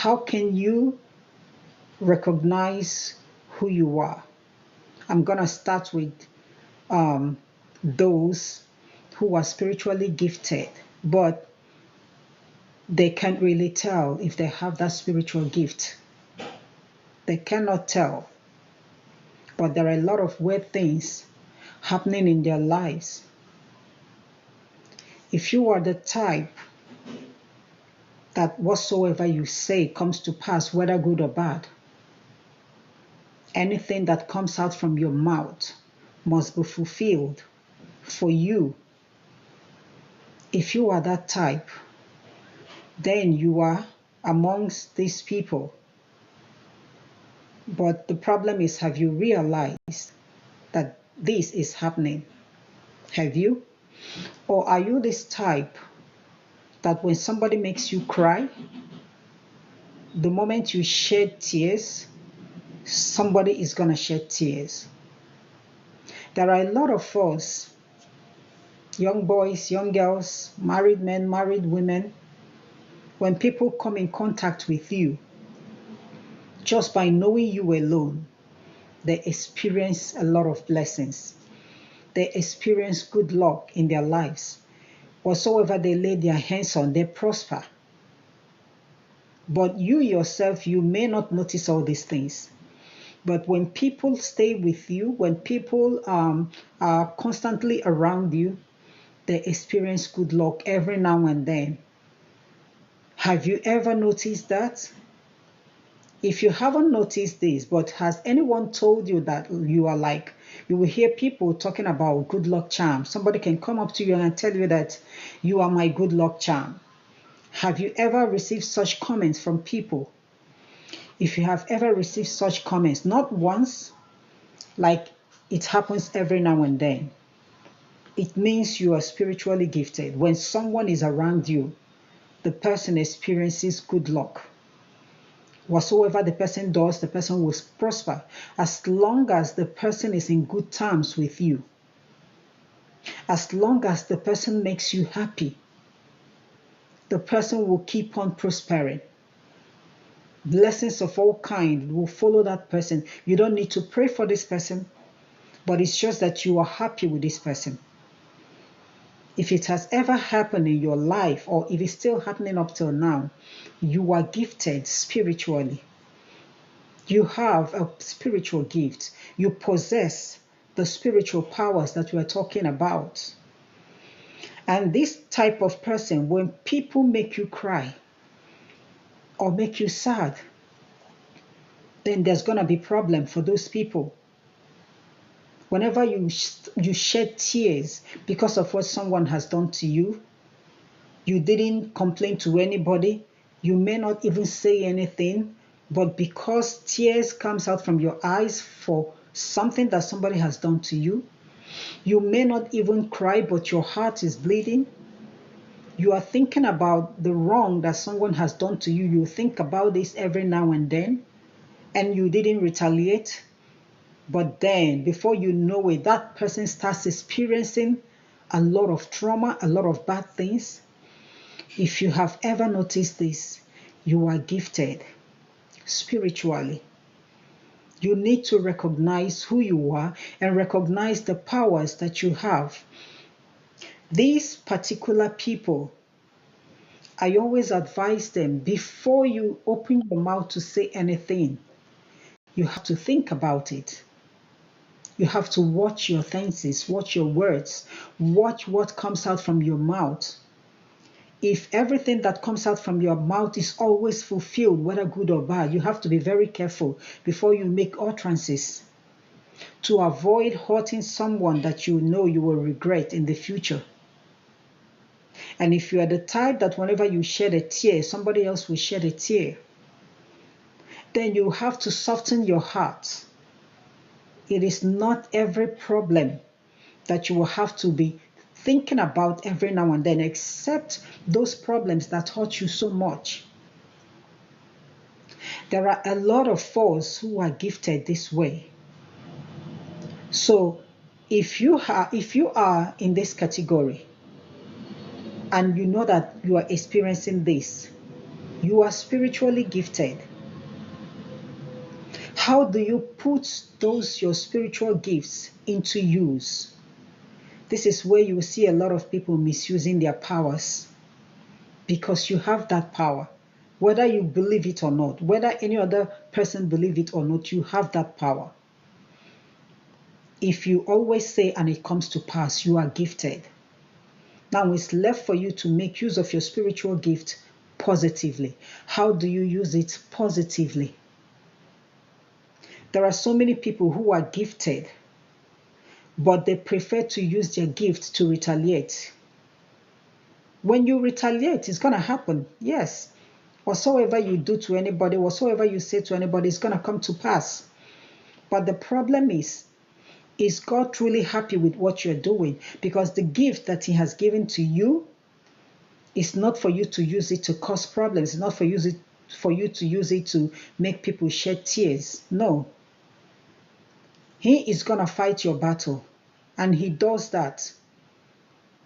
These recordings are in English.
How can you recognize who you are? I'm going to start with those who are spiritually gifted, but they can't really tell if they have that spiritual gift. They cannot tell. But there are a lot of weird things happening in their lives. If you are the type that whatsoever you say comes to pass, whether good or bad, anything that comes out from your mouth must be fulfilled for you. If you are that type, then you are amongst these people. But the problem is, have you realized that this is happening? Have you? Or are you this type that when somebody makes you cry, the moment you shed tears, somebody is going to shed tears? There are a lot of us, young boys, young girls, married men, married women, when people come in contact with you, just by knowing you alone, they experience a lot of blessings. They experience good luck in their lives. Whatsoever they lay their hands on, they prosper. But you yourself, you may not notice all these things. But when people stay with you, when people are constantly around you, they experience good luck every now and then. Have you ever noticed that? If you haven't noticed this, but has anyone told you that you are like, you will hear people talking about good luck charm. Somebody can come up to you and tell you that you are my good luck charm. Have you ever received such comments from people? If you have ever received such comments, not once, like it happens every now and then, it means you are spiritually gifted. When someone is around you, the person experiences good luck. Whatsoever the person does, the person will prosper as long as the person is in good terms with you. As long as the person makes you happy, the person will keep on prospering. Blessings of all kinds will follow that person. You don't need to pray for this person, but it's just that you are happy with this person. If it has ever happened in your life, or if it's still happening up till now, you are gifted spiritually. You have a spiritual gift. You possess the spiritual powers that we are talking about. And this type of person, when people make you cry or make you sad, then there's going to be problem for those people. Whenever you shed tears because of what someone has done to you, you didn't complain to anybody, you may not even say anything, but because tears comes out from your eyes for something that somebody has done to you, you may not even cry, but your heart is bleeding. You are thinking about the wrong that someone has done to you. You think about this every now and then, and you didn't retaliate. But then, before you know it, that person starts experiencing a lot of trauma, a lot of bad things. If you have ever noticed this, you are gifted spiritually. You need to recognize who you are and recognize the powers that you have. These particular people, I always advise them, before you open your mouth to say anything, you have to think about it. You have to watch your senses, watch your words, watch what comes out from your mouth. If everything that comes out from your mouth is always fulfilled, whether good or bad, you have to be very careful before you make utterances to avoid hurting someone that you know you will regret in the future. And if you are the type that whenever you shed a tear, somebody else will shed a tear, then you have to soften your heart. It is not every problem that you will have to be thinking about every now and then, except those problems that hurt you so much. There are a lot of us who are gifted this way. So if you are in this category and you know that you are experiencing this, You are spiritually gifted. How do you put those your spiritual gifts into use? This is where you will see a lot of people misusing their powers, because you have that power. Whether you believe it or not, whether any other person believe it or not, you have that power. If you always say and it comes to pass, you are gifted. Now it's left for you to make use of your spiritual gift positively. How do you use it positively? There are so many people who are gifted, but they prefer to use their gift to retaliate. When you retaliate, it's going to happen. Yes. Whatsoever you do to anybody, whatsoever you say to anybody, is going to come to pass. But the problem is God truly happy with what you're doing? Because the gift that He has given to you is not for you to use it to cause problems. It's not for you to use it to make people shed tears. No. He is going to fight your battle. And He does that.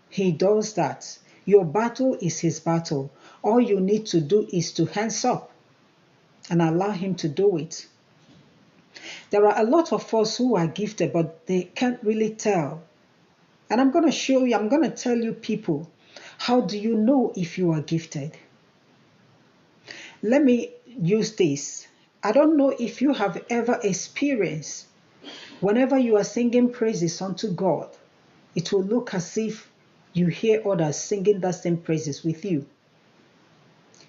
He does that. Your battle is His battle. All you need to do is to hands up and allow Him to do it. There are a lot of us who are gifted, but they can't really tell. And I'm going to show you, I'm going to tell you people, how do you know if you are gifted? Let me use this. I don't know if you have ever experienced, whenever you are singing praises unto God, it will look as if you hear others singing that same praises with you.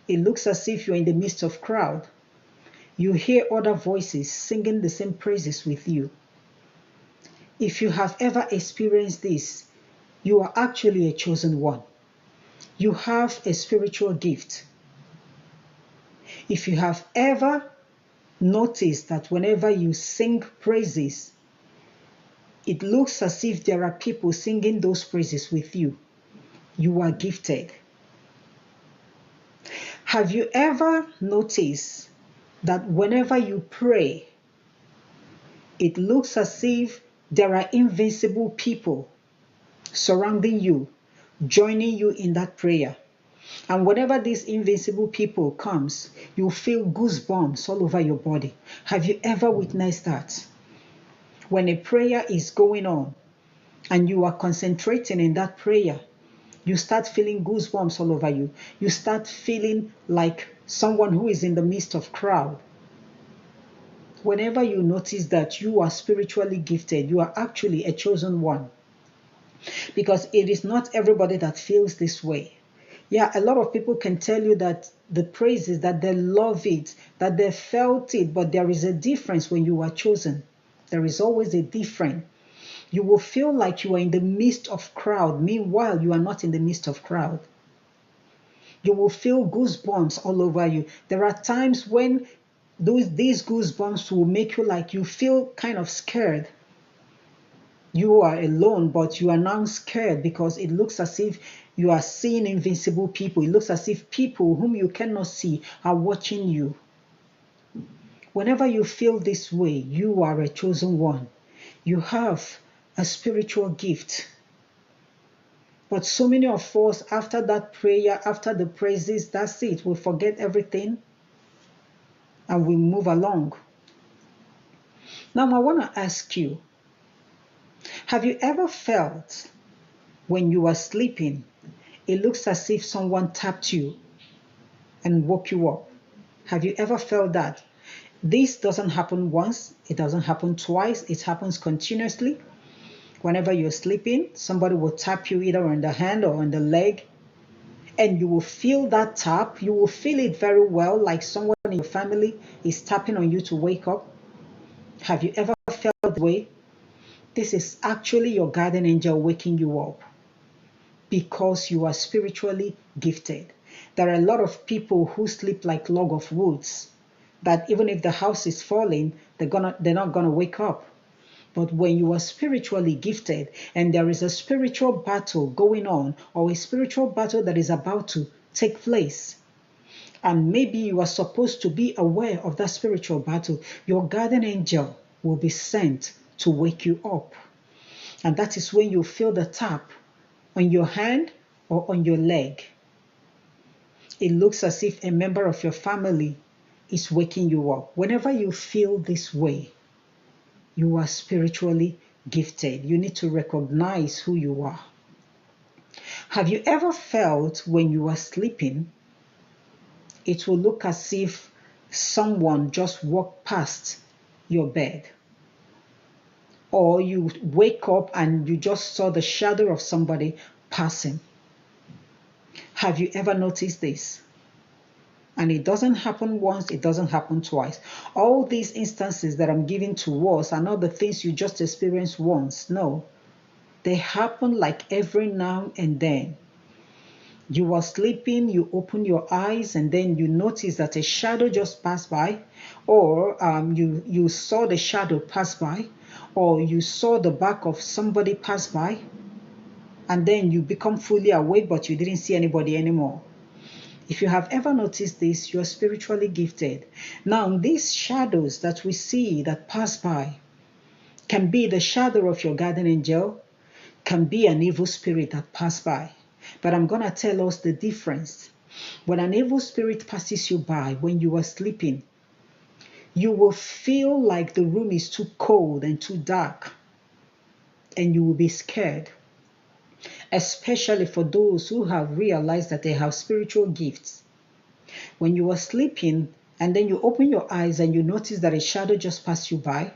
It looks as if you're in the midst of crowd. You hear other voices singing the same praises with you. If you have ever experienced this, you are actually a chosen one. You have a spiritual gift. If you have ever noticed that whenever you sing praises, it looks as if there are people singing those praises with you, you are gifted. Have you ever noticed that whenever you pray, it looks as if there are invincible people surrounding you, joining you in that prayer? And whenever these invincible people comes, you feel goosebumps all over your body. Have you ever witnessed that? When a prayer is going on and you are concentrating in that prayer, you start feeling goosebumps all over you. You start feeling like someone who is in the midst of crowd. Whenever you notice that you are spiritually gifted, you are actually a chosen one. Because it is not everybody that feels this way. Yeah, a lot of people can tell you that the praises, that they love it, that they felt it, but there is a difference when you are chosen. There is always a difference. You will feel like you are in the midst of crowd. Meanwhile, you are not in the midst of crowd. You will feel goosebumps all over you. There are times when these goosebumps will make you like you feel kind of scared. You are alone, but you are now scared because it looks as if you are seeing invincible people. It looks as if people whom you cannot see are watching you. Whenever you feel this way, you are a chosen one. You have a spiritual gift. But so many of us, after that prayer, after the praises, that's it. We forget everything and we move along. Now, I want to ask you, have you ever felt when you are sleeping, it looks as if someone tapped you and woke you up? Have you ever felt that? This doesn't happen once, it doesn't happen twice, it happens continuously. Whenever you're sleeping, somebody will tap you either on the hand or on the leg, and you will feel that tap. You will feel it very well, like someone in your family is tapping on you to wake up. Have you ever felt that way? This is actually your guardian angel waking you up because you are spiritually gifted. There are a lot of people who sleep like log of woods, that even if the house is falling, they're not gonna wake up. But when you are spiritually gifted and there is a spiritual battle going on, or a spiritual battle that is about to take place, and maybe you are supposed to be aware of that spiritual battle, your guardian angel will be sent to wake you up. And that is when you feel the tap on your hand or on your leg. It looks as if a member of your family is waking you up. Whenever you feel this way, you are spiritually gifted. You need to recognize who you are. Have you ever felt when you are sleeping, it will look as if someone just walked past your bed? Or you wake up and you just saw the shadow of somebody passing? Have you ever noticed this? And it doesn't happen once, it doesn't happen twice. All these instances that I'm giving to us are not the things you just experience once. No, they happen like every now and then. You are sleeping, you open your eyes, and then you notice that a shadow just passed by, or you saw the shadow pass by, or you saw the back of somebody pass by, and then you become fully awake, but you didn't see anybody anymore. If you have ever noticed this, you're spiritually gifted. Now, these shadows that we see that pass by can be the shadow of your guardian angel, can be an evil spirit that passed by. But I'm going to tell us the difference. When an evil spirit passes you by when you are sleeping, you will feel like the room is too cold and too dark, and you will be scared. Especially for those who have realized that they have spiritual gifts. When you are sleeping and then you open your eyes and you notice that a shadow just passed you by,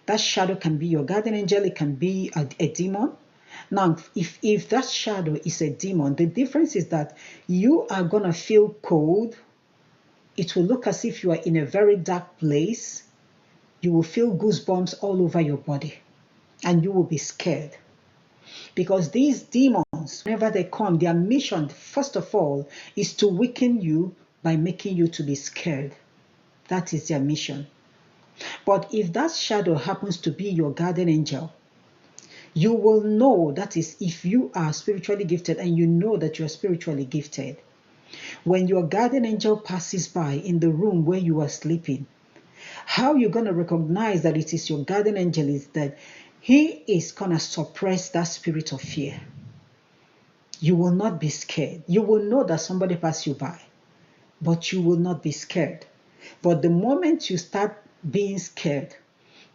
that shadow can be your guardian angel, it can be a demon. Now, if that shadow is a demon, the difference is that you are going to feel cold. It will look as if you are in a very dark place. You will feel goosebumps all over your body, and you will be scared. Because these demons, whenever they come, their mission, first of all, is to weaken you by making you to be scared. That is their mission. But if that shadow happens to be your guardian angel, you will know, that is, if you are spiritually gifted and you know that you are spiritually gifted, when your guardian angel passes by in the room where you are sleeping, how you're going to recognize that it is your guardian angel is that he is going to suppress that spirit of fear. You will not be scared. You will know that somebody passed you by, but you will not be scared. But the moment you start being scared,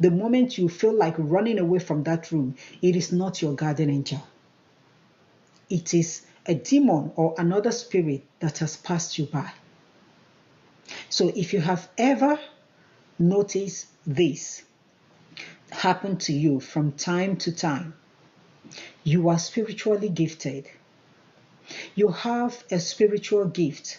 the moment you feel like running away from that room, it is not your guardian angel. It is a demon or another spirit that has passed you by. So if you have ever noticed this happen to you from time to time, you are spiritually gifted. You have a spiritual gift.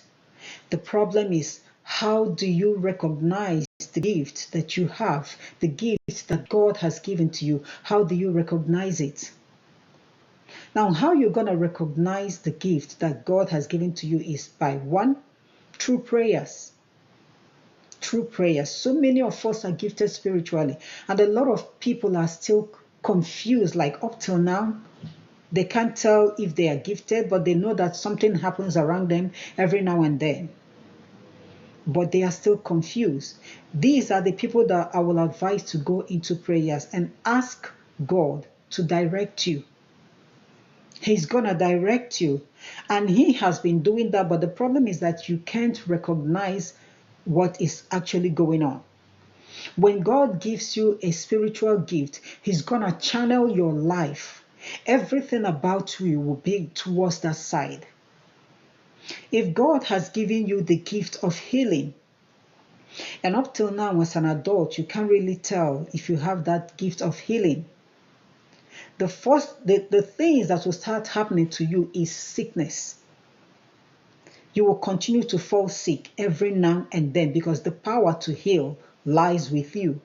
The problem is, how do you recognize the gift that you have, the gift that God has given to you? How do you recognize it? Now, how you're going to recognize the gift that God has given to you is by one, through prayers. Through prayers. So many of us are gifted spiritually, and a lot of people are still confused, like up till now. They can't tell if they are gifted, but they know that something happens around them every now and then. But they are still confused. These are the people that I will advise to go into prayers and ask God to direct you. He's going to direct you. And he has been doing that. But the problem is that you can't recognize what is actually going on. When God gives you a spiritual gift, he's going to channel your life. Everything about you will be towards that side. If God has given you the gift of healing, and up till now as an adult, you can't really tell if you have that gift of healing, the things that will start happening to you is sickness. You will continue to fall sick every now and then because the power to heal lies with you.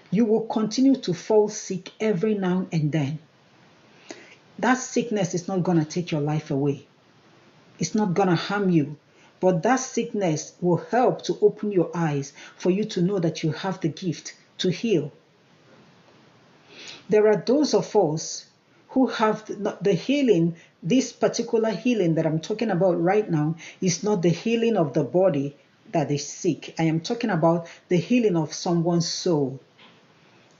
You will continue to fall sick every now and then. That sickness is not going to take your life away. It's not going to harm you. But that sickness will help to open your eyes for you to know that you have the gift to heal. There are those of us who have the healing. This particular healing that I'm talking about right now is not the healing of the body that is sick. I am talking about the healing of someone's soul.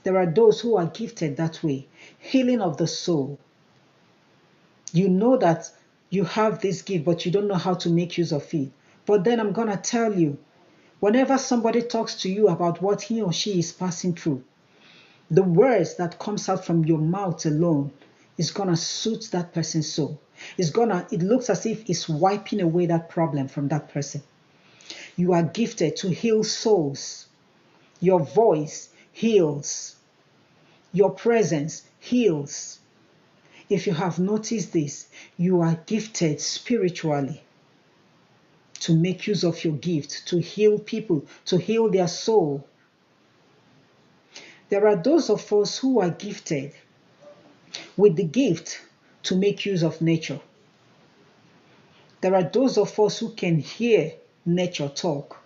There are those who are gifted that way. Healing of the soul. You know that You have this gift, but you don't know how to make use of it. But then I'm going to tell you, whenever somebody talks to you about what he or she is passing through, the words that comes out from your mouth alone is going to suit that person's soul. It looks as if it's wiping away that problem from that person. You are gifted to heal souls. Your voice heals. Your presence heals. If you have noticed this, you are gifted spiritually to make use of your gift, to heal people, to heal their soul. There are those of us who are gifted with the gift to make use of nature. There are those of us who can hear nature talk.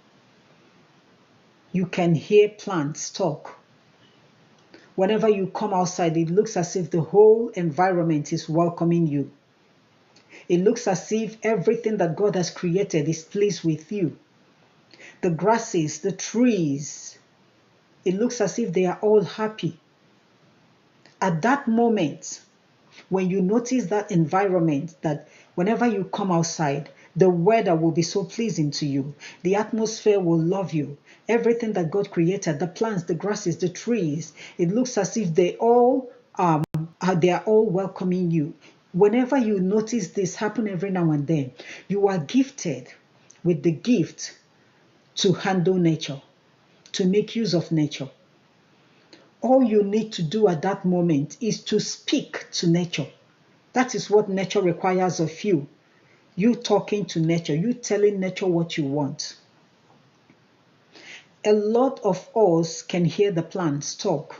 You can hear plants talk. Whenever you come outside, it looks as if the whole environment is welcoming you. It looks as if everything that God has created is pleased with you. The grasses, the trees, it looks as if they are all happy. At that moment, when you notice that environment, that whenever you come outside, the weather will be so pleasing to you. The atmosphere will love you. Everything that God created, the plants, the grasses, the trees, it looks as if they are all welcoming you. Whenever you notice this happen every now and then, you are gifted with the gift to handle nature, to make use of nature. All you need to do at that moment is to speak to nature. That is what nature requires of you. You talking to nature, you telling nature what you want. A lot of us can hear the plants talk.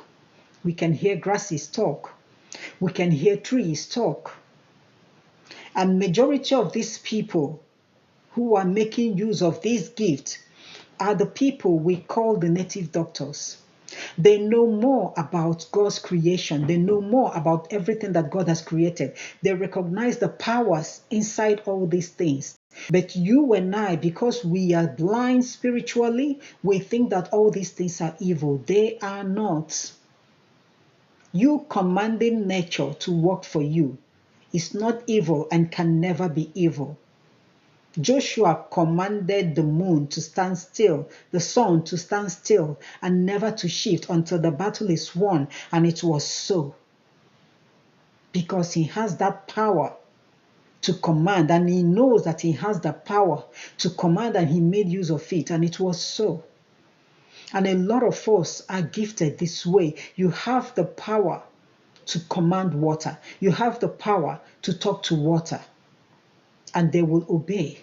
We can hear grasses talk. We can hear trees talk. And majority of these people who are making use of this gift are the people we call the native doctors. They know more about God's creation. They know more about everything that God has created. They recognize the powers inside all these things. But you and I, because we are blind spiritually, we think that all these things are evil. They are not. You commanding nature to work for you is not evil and can never be evil. Joshua commanded the moon to stand still, the sun to stand still, and never to shift until the battle is won. And it was so. Because he has that power to command, and he knows that he has the power to command, and he made use of it, and it was so. And a lot of us are gifted this way. You have the power to command water. You have the power to talk to water, and they will obey.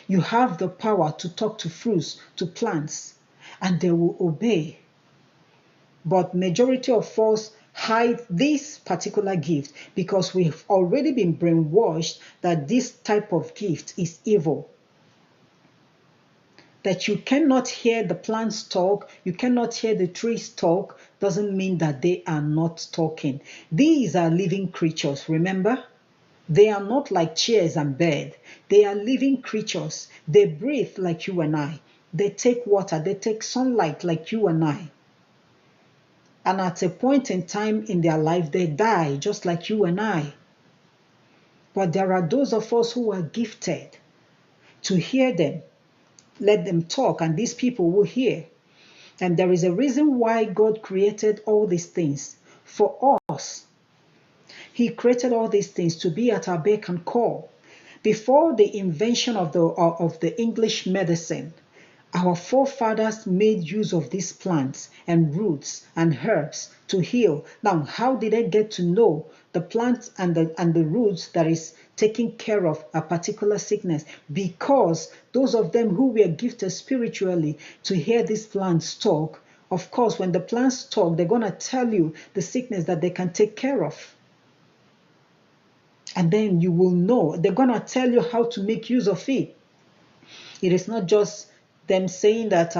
You have the power to talk to fruits, to plants, and they will obey. But majority of us hide this particular gift because we've already been brainwashed that this type of gift is evil. That you cannot hear the plants talk, you cannot hear the trees talk, doesn't mean that they are not talking. These are living creatures, remember? They are not like chairs and bed. They are living creatures. They breathe like you and I. They take water. They take sunlight like you and I. And at a point in time in their life, they die just like you and I. But there are those of us who are gifted to hear them. Let them talk, and these people will hear. And there is a reason why God created all these things for us. He created all these things to be at our beck and call. Before the invention of the English medicine, our forefathers made use of these plants and roots and herbs to heal. Now, how did they get to know the plants and the roots that is taking care of a particular sickness? Because those of them who were gifted spiritually to hear these plants talk, of course, when the plants talk, they're going to tell you the sickness that they can take care of. And then you will know. They're going to tell you how to make use of it. It is not just them saying that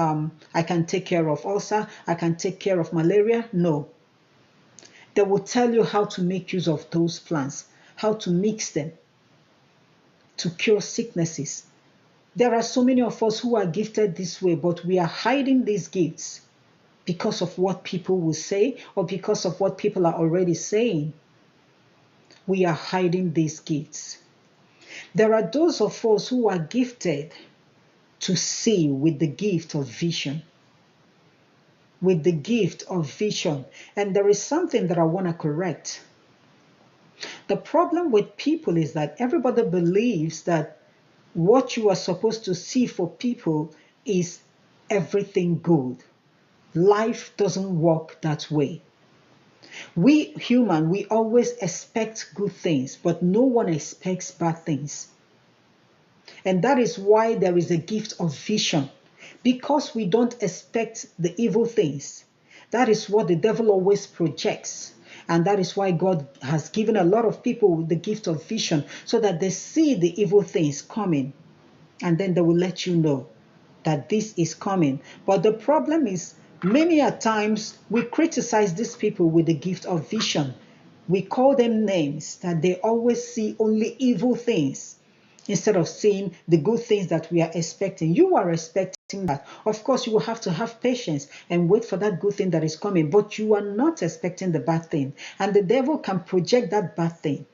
I can take care of ulcer, I can take care of malaria. No. They will tell you how to make use of those plants, how to mix them to cure sicknesses. There are so many of us who are gifted this way, but we are hiding these gifts because of what people will say or because of what people are already saying. We are hiding these gifts. There are those of us who are gifted to see with the gift of vision. With the gift of vision. And there is something that I want to correct. The problem with people is that everybody believes that what you are supposed to see for people is everything good. Life doesn't work that way. We human, we always expect good things, but no one expects bad things. And that is why there is a gift of vision, because we don't expect the evil things. That is what the devil always projects. And that is why God has given a lot of people the gift of vision, so that they see the evil things coming. And then they will let you know that this is coming. But the problem is, many a times we criticize these people with the gift of vision. We call them names, that they always see only evil things instead of seeing the good things that we are expecting. You are expecting that. Of course, you will have to have patience and wait for that good thing that is coming, but you are not expecting the bad thing. And the devil can project that bad thing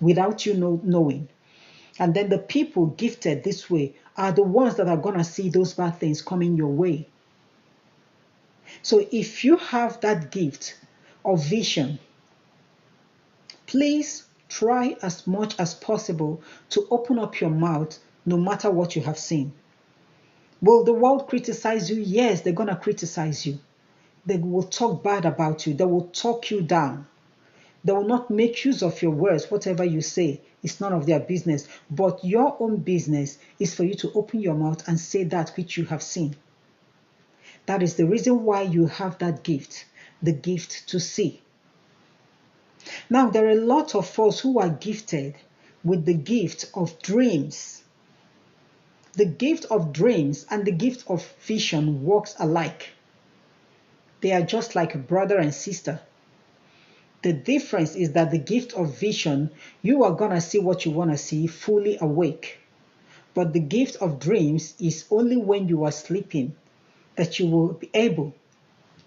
without you knowing. And then the people gifted this way are the ones that are going to see those bad things coming your way. So if you have that gift of vision, please try as much as possible to open up your mouth no matter what you have seen. Will the world criticize you? Yes, they're going to criticize you. They will talk bad about you. They will talk you down. They will not make use of your words. Whatever you say is none of their business. But your own business is for you to open your mouth and say that which you have seen. That is the reason why you have that gift, the gift to see. Now, there are a lot of us who are gifted with the gift of dreams. The gift of dreams and the gift of vision works alike. They are just like a brother and sister. The difference is that the gift of vision, you are going to see what you want to see fully awake. But the gift of dreams is only when you are sleeping that you will be able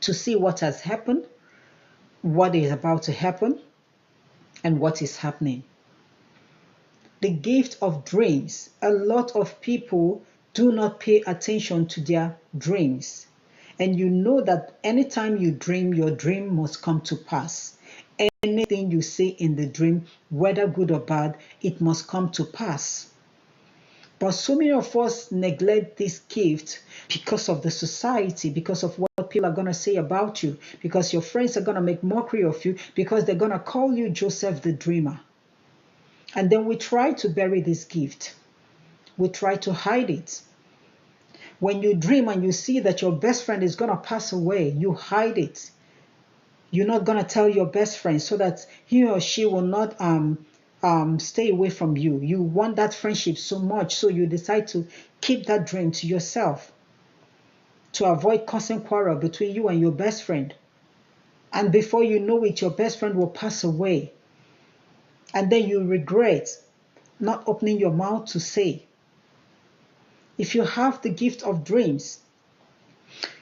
to see what has happened, what is about to happen, and what is happening. The gift of dreams, a lot of people do not pay attention to their dreams. And you know that anytime you dream, your dream must come to pass. Anything you say in the dream, whether good or bad, it must come to pass. But so many of us neglect this gift because of the society, because of what people are going to say about you, because your friends are going to make mockery of you, because they're going to call you Joseph the Dreamer. And then we try to bury this gift. We try to hide it. When you dream and you see that your best friend is going to pass away, you hide it. You're not going to tell your best friend so that he or she will not stay away from you. You want that friendship so much, so you decide to keep that dream to yourself to avoid constant quarrel between you and your best friend. And before you know it, your best friend will pass away. And then you regret not opening your mouth to say. If you have the gift of dreams,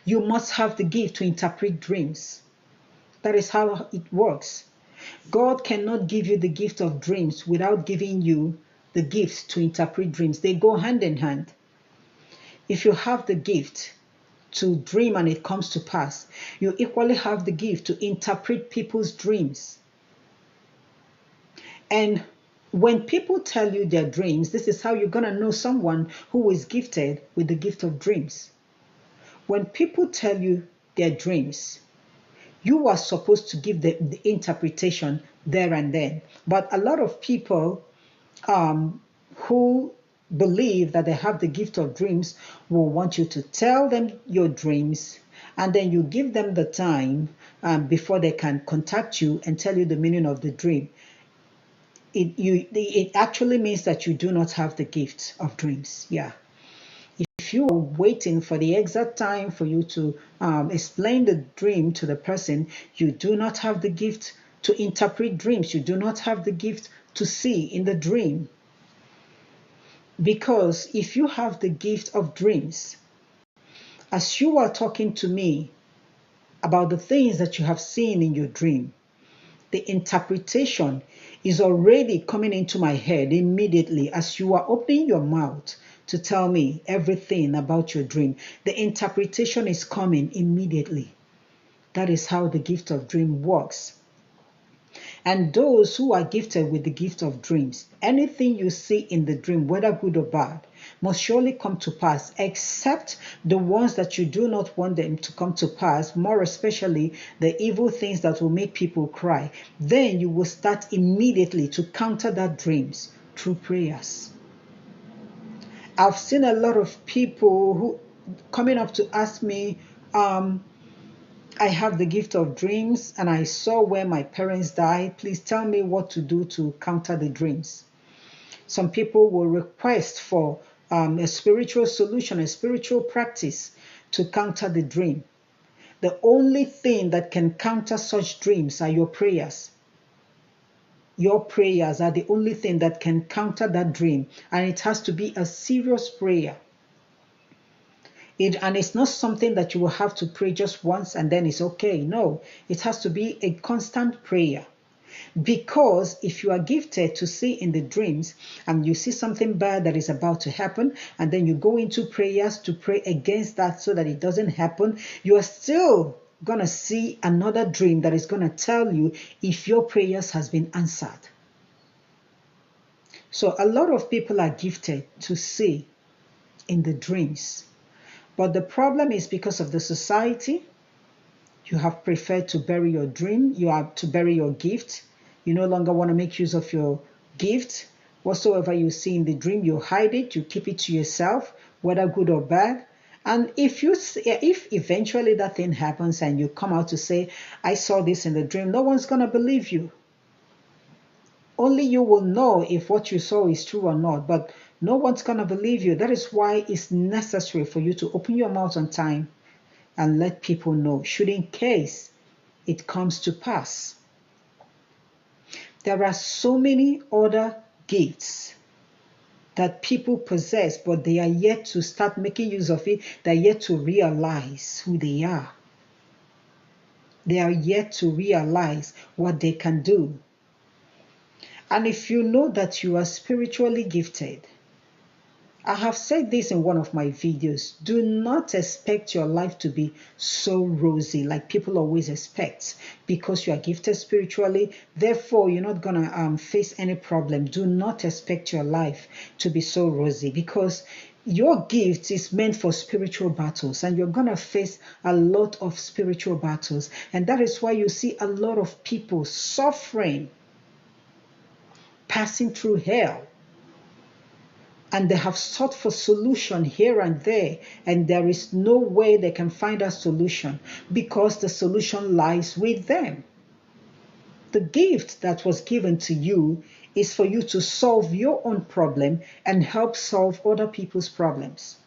you must have the gift to interpret dreams. That is how it works. God cannot give you the gift of dreams without giving you the gift to interpret dreams. They go hand in hand. If you have the gift to dream and it comes to pass, you equally have the gift to interpret people's dreams. And when people tell you their dreams, this is how you're going to know someone who is gifted with the gift of dreams. When people tell you their dreams, you are supposed to give the interpretation there and then. But a lot of people who believe that they have the gift of dreams will want you to tell them your dreams, and then you give them the time before they can contact you and tell you the meaning of the dream. It actually means that you do not have the gift of dreams. Yeah. If you are waiting for the exact time for you to explain the dream to the person, you do not have the gift to interpret dreams. You do not have the gift to see in the dream. Because if you have the gift of dreams, as you are talking to me about the things that you have seen in your dream, the interpretation is already coming into my head immediately as you are opening your mouth to tell me everything about your dream. The interpretation is coming immediately. That is how the gift of dream works. And those who are gifted with the gift of dreams, anything you see in the dream, whether good or bad, must surely come to pass, except the ones that you do not want them to come to pass, more especially the evil things that will make people cry. Then you will start immediately to counter that dreams through prayers. I've seen a lot of people who coming up to ask me, I have the gift of dreams and I saw where my parents died. Please tell me what to do to counter the dreams. Some people will request for a spiritual solution, a spiritual practice to counter the dream. The only thing that can counter such dreams are your prayers. Your prayers are the only thing that can counter that dream, and it has to be a serious prayer. And it's not something that you will have to pray just once and then it's okay. No, it has to be a constant prayer. Because if you are gifted to see in the dreams and you see something bad that is about to happen, and then you go into prayers to pray against that so that it doesn't happen, you are still going to see another dream that is going to tell you if your prayers has been answered. So a lot of people are gifted to see in the dreams. But the problem is because of the society, you have preferred to bury your dream, you have to bury your gift. You no longer want to make use of your gift. Whatsoever you see in the dream, you hide it, you keep it to yourself, whether good or bad. And if eventually that thing happens and you come out to say, I saw this in the dream, no one's going to believe you. Only you will know if what you saw is true or not, but no one's going to believe you. That is why it's necessary for you to open your mouth on time and let people know, should in case it comes to pass. There are so many other gifts that people possess, but they are yet to start making use of it. They are yet to realize who they are. They are yet to realize what they can do. And if you know that you are spiritually gifted, I have said this in one of my videos, do not expect your life to be so rosy like people always expect. Because you are gifted spiritually, therefore you're not going to face any problem. Do not expect your life to be so rosy, because your gift is meant for spiritual battles, and you're going to face a lot of spiritual battles. And that is why you see a lot of people suffering, passing through hell. And they have sought for solution here and there, and there is no way they can find a solution, because the solution lies with them. The gift that was given to you is for you to solve your own problem and help solve other people's problems.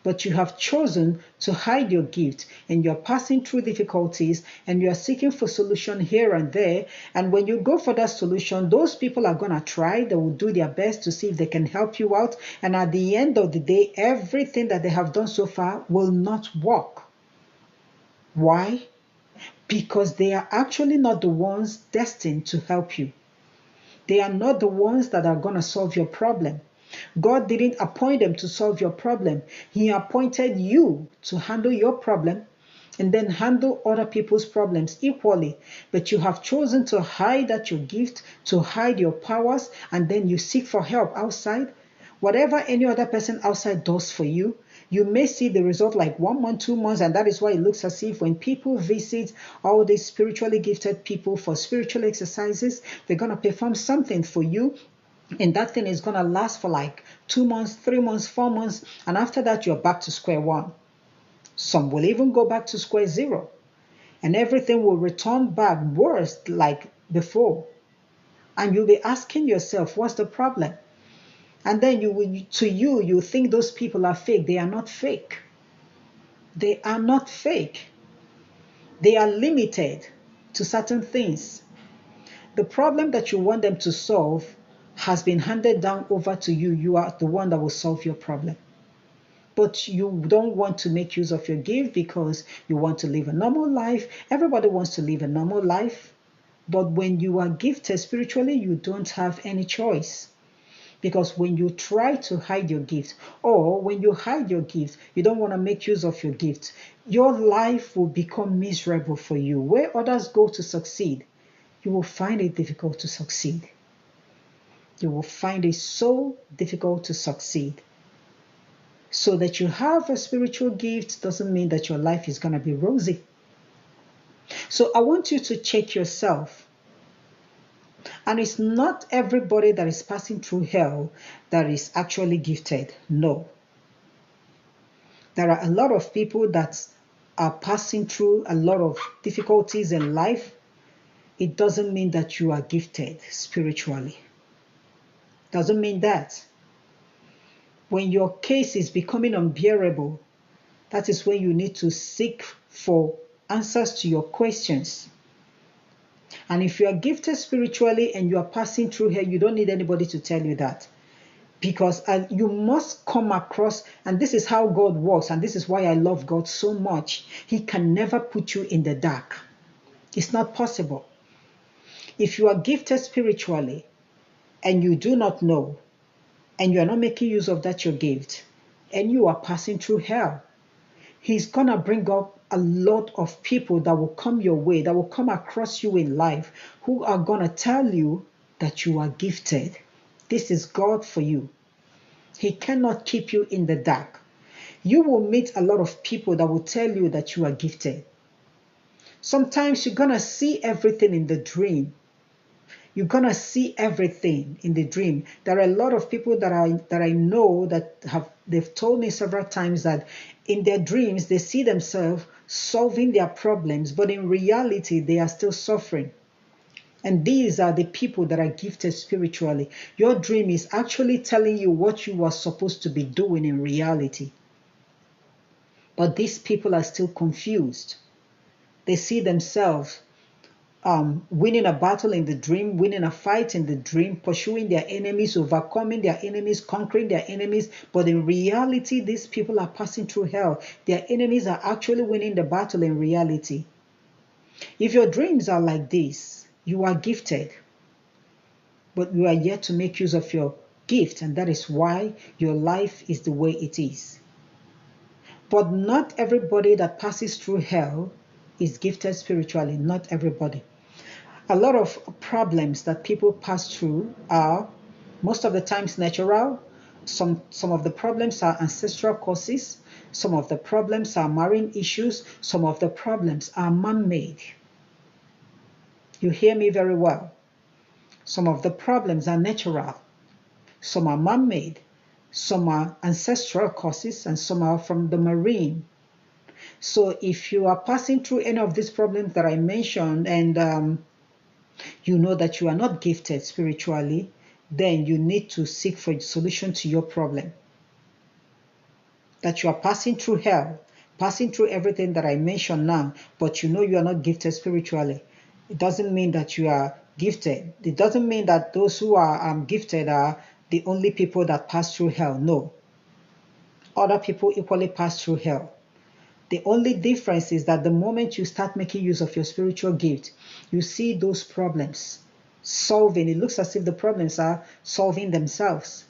But you have chosen to hide your gift, and you're passing through difficulties, and you're seeking for solution here and there. And when you go for that solution, those people are going to try. They will do their best to see if they can help you out. And at the end of the day, everything that they have done so far will not work. Why? Because they are actually not the ones destined to help you. They are not the ones that are going to solve your problem. God didn't appoint them to solve your problem. He appointed you to handle your problem and then handle other people's problems equally. But you have chosen to hide that your gift, to hide your powers, and then you seek for help outside. Whatever any other person outside does for you, you may see the result like 1 month, 2 months, and that is why it looks as if when people visit all these spiritually gifted people for spiritual exercises, they're going to perform something for you. And that thing is going to last for like 2 months, 3 months, 4 months. And after that, you're back to square one. Some will even go back to square zero. And everything will return back worse like before. And you'll be asking yourself, what's the problem? And then you think those people are fake. They are not fake. They are not fake. They are limited to certain things. The problem that you want them to solve has been handed down over to you. You are the one that will solve your problem. But you don't want to make use of your gift because you want to live a normal life. Everybody wants to live a normal life. But when you are gifted spiritually, you don't have any choice. Because when you try to hide your gift, or when you hide your gift, you don't want to make use of your gift, your life will become miserable for you. Where others go to succeed, you will find it difficult to succeed. You will find it so difficult to succeed. So that you have a spiritual gift doesn't mean that your life is going to be rosy. So I want you to check yourself. And it's not everybody that is passing through hell that is actually gifted. No. There are a lot of people that are passing through a lot of difficulties in life. It doesn't mean that you are gifted spiritually. Doesn't mean that. When your case is becoming unbearable, that is when you need to seek for answers to your questions. And if you are gifted spiritually and you are passing through here, you don't need anybody to tell you that. Because you must come across, and this is how God works, and this is why I love God so much. He can never put you in the dark. It's not possible. If you are gifted spiritually and you do not know, and you are not making use of that your gift, and you are passing through hell, He's gonna bring up a lot of people that will come your way, that will come across you in life, who are gonna tell you that you are gifted. This is God for you. He cannot keep you in the dark. You will meet a lot of people that will tell you that you are gifted. Sometimes you're gonna see everything in the dream. You're gonna see everything in the dream. There are a lot of people that I know that they've told me several times that in their dreams they see themselves solving their problems, but in reality they are still suffering. And these are the people that are gifted spiritually. Your dream is actually telling you what you are supposed to be doing in reality. But these people are still confused. They see themselves winning a battle in the dream, winning a fight in the dream, pursuing their enemies, overcoming their enemies, conquering their enemies. But in reality, these people are passing through hell. Their enemies are actually winning the battle in reality. If your dreams are like this, you are gifted, but you are yet to make use of your gift, and that is why your life is the way it is. But not everybody that passes through hell is gifted spiritually. Not everybody. A lot of problems that people pass through are most of the times natural. Some of the problems are ancestral causes. Some of the problems are marine issues. Some of the problems are man-made. You hear me very well. Some of the problems are natural. Some are man-made. Some are ancestral causes, and some are from the marine. So if you are passing through any of these problems that I mentioned, and you know that you are not gifted spiritually, then you need to seek for a solution to your problem. That you are passing through hell, passing through everything that I mentioned now, but you know you are not gifted spiritually. It doesn't mean that you are gifted. It doesn't mean that those who are gifted are the only people that pass through hell. No. Other people equally pass through hell. The only difference is that the moment you start making use of your spiritual gift, you see those problems solving. It looks as if the problems are solving themselves.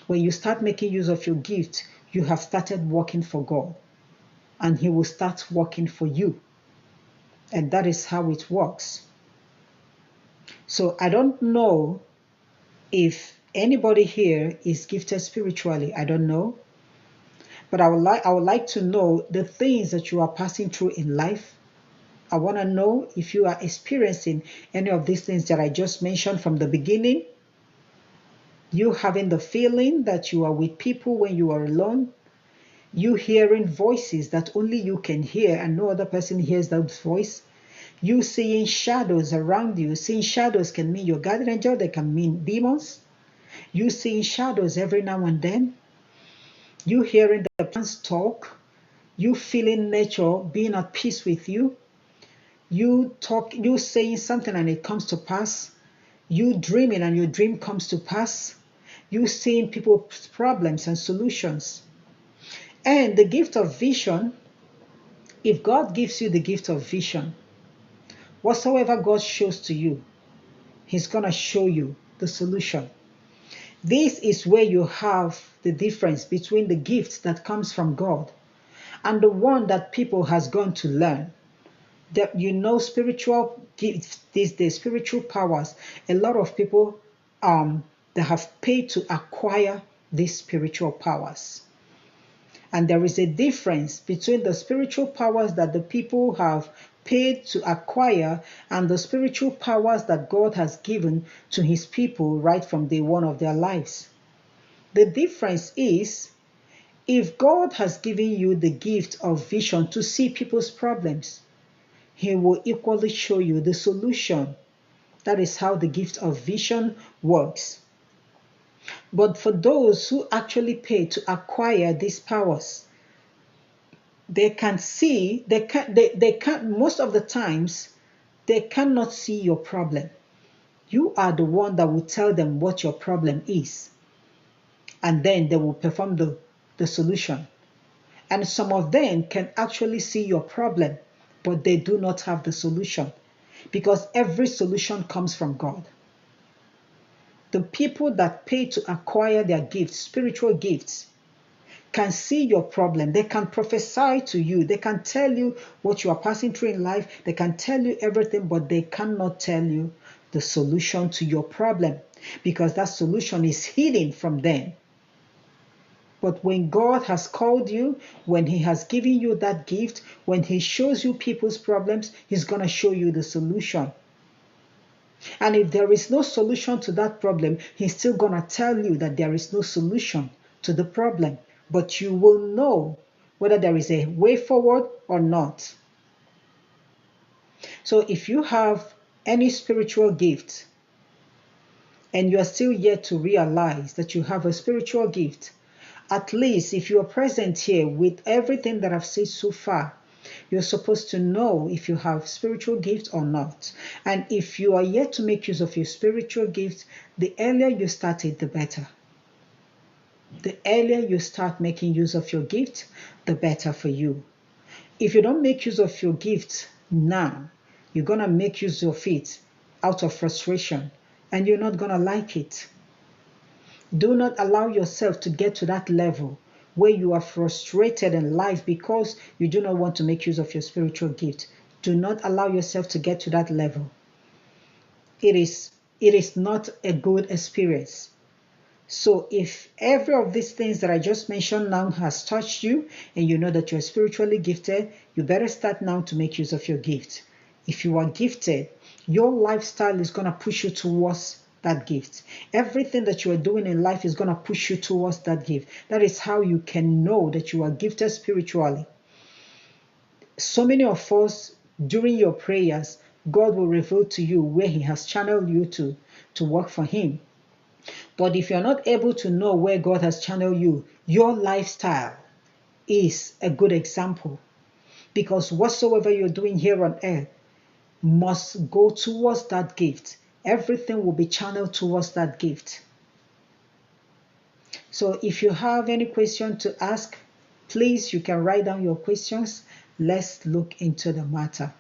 When you start making use of your gift, you have started working for God, and He will start working for you. And that is how it works. So I don't know if anybody here is gifted spiritually. I don't know. But I would like to know the things that you are passing through in life. I want to know if you are experiencing any of these things that I just mentioned from the beginning. You having the feeling that you are with people when you are alone. You hearing voices that only you can hear and no other person hears that voice. You seeing shadows around you. Seeing shadows can mean your guardian angel. They can mean demons. You seeing shadows every now and then. You hearing the plants talk. You feeling nature being at peace with you. You saying something and it comes to pass. You dreaming and your dream comes to pass. You seeing people's problems and solutions. And the gift of vision, if God gives you the gift of vision, Whatsoever God shows to you, He's going to show you the solution. This is where you have the difference between the gift that comes from God and the one that people has gone to learn. That spiritual gifts these days, spiritual powers. A lot of people that have paid to acquire these spiritual powers. And there is a difference between the spiritual powers that the people have paid to acquire and the spiritual powers that God has given to His people right from day one of their lives. The difference is, if God has given you the gift of vision to see people's problems, He will equally show you the solution. That is how the gift of vision works. But for those who actually pay to acquire these powers, they can see, they can't, most of the times, they cannot see your problem. You are the one that will tell them what your problem is. And then they will perform the solution. And some of them can actually see your problem, but they do not have the solution. Because every solution comes from God. The people that pay to acquire their gifts, spiritual gifts, can see your problem. They can prophesy to you. They can tell you what you are passing through in life. They can tell you everything, but they cannot tell you the solution to your problem because that solution is hidden from them. But when God has called you, when He has given you that gift, when He shows you people's problems, He's going to show you the solution. And if there is no solution to that problem, He's still going to tell you that there is no solution to the problem. But you will know whether there is a way forward or not. So if you have any spiritual gift and you are still yet to realize that you have a spiritual gift, at least if you are present here with everything that I've said so far, you're supposed to know if you have spiritual gifts or not. And if you are yet to make use of your spiritual gifts, the earlier you start it, the better. The earlier you start making use of your gift, the better for you. If you don't make use of your gift now, you're going to make use of it out of frustration, and you're not going to like it. Do not allow yourself to get to that level where you are frustrated in life because you do not want to make use of your spiritual gift. Do not allow yourself to get to that level. It is not a good experience. So if every of these things that I just mentioned now has touched you and you know that you're spiritually gifted, you better start now to make use of your gift. If you are gifted, your lifestyle is going to push you towards that gift. Everything that you are doing in life is going to push you towards that gift. That is how you can know that you are gifted spiritually. So many of us, during your prayers, God will reveal to you where He has channeled you to work for Him. But if you're not able to know where God has channeled you, your lifestyle is a good example. Because whatsoever you're doing here on earth must go towards that gift. Everything will be channeled towards that gift. So if you have any question to ask, please, you can write down your questions. Let's look into the matter.